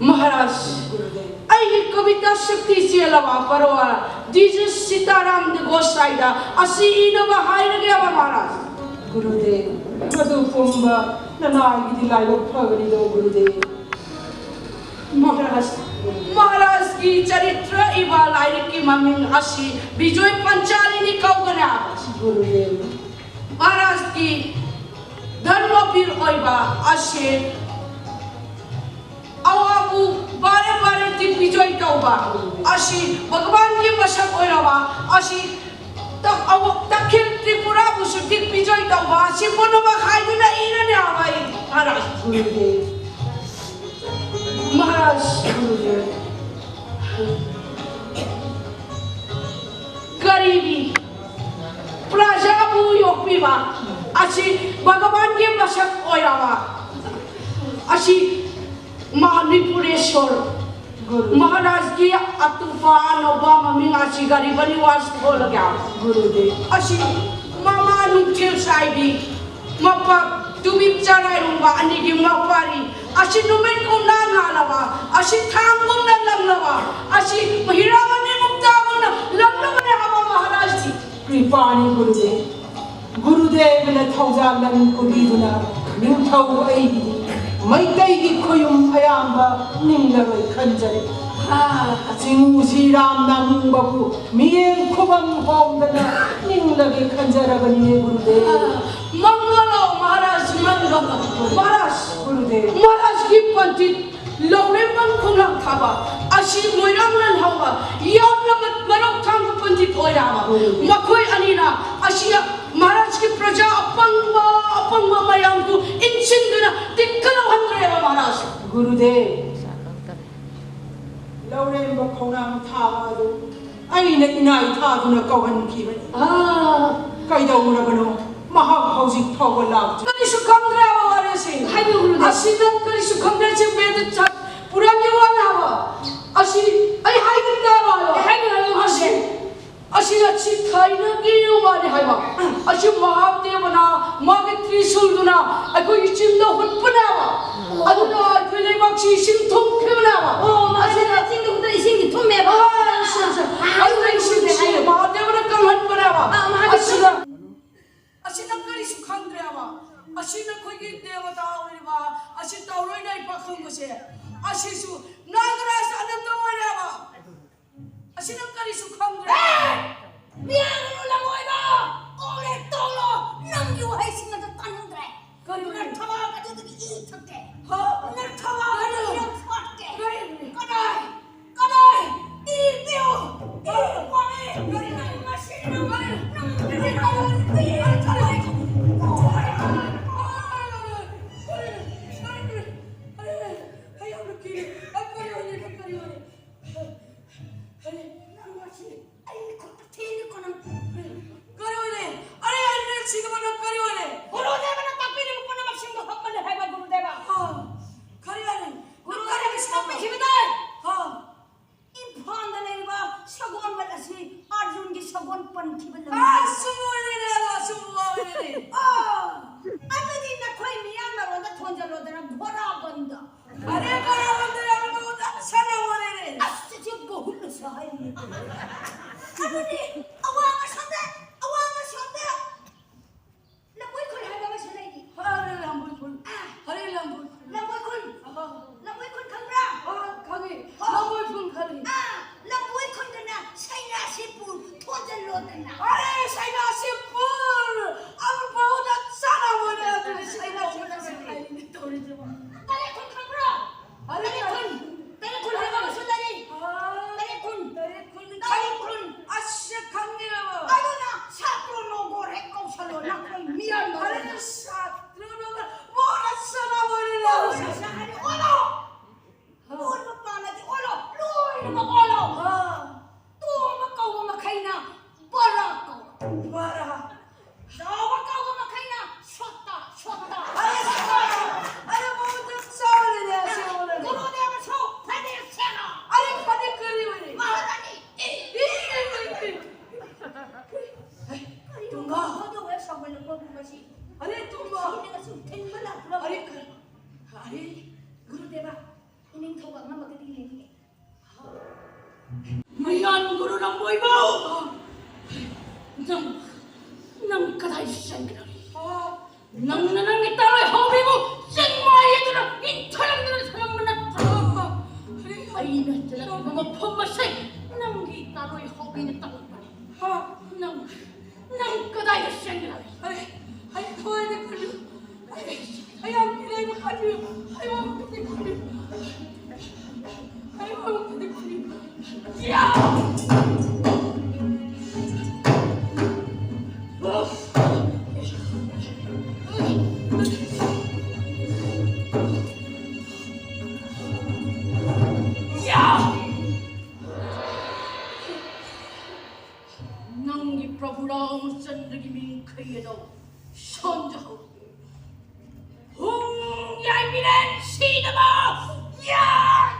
महाराज आई कविता शक्ति चेलवा परवा Jesus Sitaram de गोसाइदा असी इनवा हायर गया महाराज गुरुदेव मधु पुंबा ननागी दिलाई फगरी दो गुरुदेव महाराज की चरित्र इवा लाइक की मम्मी असी विजय पंचालिनी कौगना गुरुदेव महाराज की धर्मवीर ओइबा असे अवाबु बारे बारे दिग्विजय तौबा असी भगवान की मशक ओइरवा असी दक्षिण त्रिपुरा बुसु दिग्विजय तौबा असी मनोबा खाइदुना इरने आवाई महाराज गुरुदेव महाराज गुरुदेव गरीबी प्रजाबु योगपीबा असी भगवान की मशक ओइरवा असी महानिपुरेश्वर महाराज की अतुफान ओबा मम्मी आशी गरीबनी वास खोल गया गुरुदेव अशी मामा नुचेल साइबी मप्पा तुबी चराई रुंबा अनि की मप्पारी अशी नुमेन को ना नालवा अशी थांग को ना लंगलवा अशी हिरावनी मुक्ता को ना लंगलवने हवा महाराज जी कृपाणी गुरुदेव गुरुदेव ने थौजा लन कुबीदुना निंथौ ऐगी मैतैगी खोयुम अयाम्बा निंगलरोय खंजरे चिंगुसी राम नामुंबबु मियें खुबम होमदना निंगलगे खंजरबनिये गुरुदेव मंगलो महाराज मंगलो महाराज गुरुदेव महाराज की पंडित लौरे मन खुलम थाबा अशी मोइराम लन हवा यामला मरक थांग पंडित ओइरावा मखोय अनीना अशी महाराज की प्रजा अपंग मयाम को इंसिंदना तिक्कलो हंद्रे महाराज गुरुदेव लौरे बखौनाम थाबादु अइना इनाई थादुना कौहन खिबनि कइदौरबनो महा हौजिक फावबा लाग करिसु खंद्रे वारे से हाइबे गुरुदेव असिदन करिसु खंद्रे से बेद छत पुरा निवाला हवा असी आई हाइबे तावालो हाइबे असी असी अच्छी खाइना की वाले हाइबा असी महादेवना मागे त्रिशूलदुना अको इचिंदो हुटपनावा अदुना अखले बक्षी सिंग थुम खेवनावा ओ असी सिंग दुदा सिंग थुमेबा अदुना सिंग महादेवना कलहन बनावा असी नकरी सुखंद्रेवा असी नखोगी देवता ओरिबा असी तौरोय नाय पाखंगसे असी सु नागराज अनंत ओरेवा असी नकरी सुखंद्रे मियानो लमोइबा ओले तोलो नंगयु हाइसिंग त तनुद्रे करियो थवा कदु इ थके हो न थवा कदु फटके करियो कदाय कदाय इ दियो इ कोने करियो मशीन न अरे Gurudeva, ini kau nak makan ini. Mayan guru nang boy mau. Nang kadai sengkari. Nang italoy hobi mo seng maya tu na intalang na salam menata. Ay na jalan mga pumasay nang italoy hobi na takot pa. Nang kadai sengkari. Ay, kau ada kali. Ay, ang pilay mo kali. Ay, ang pilay kali. Ay, ang pilay kali. Ya. Nang Prabhuram Sandrigiming Kayado Shantidas Hung Yai Milen Saba! Ya!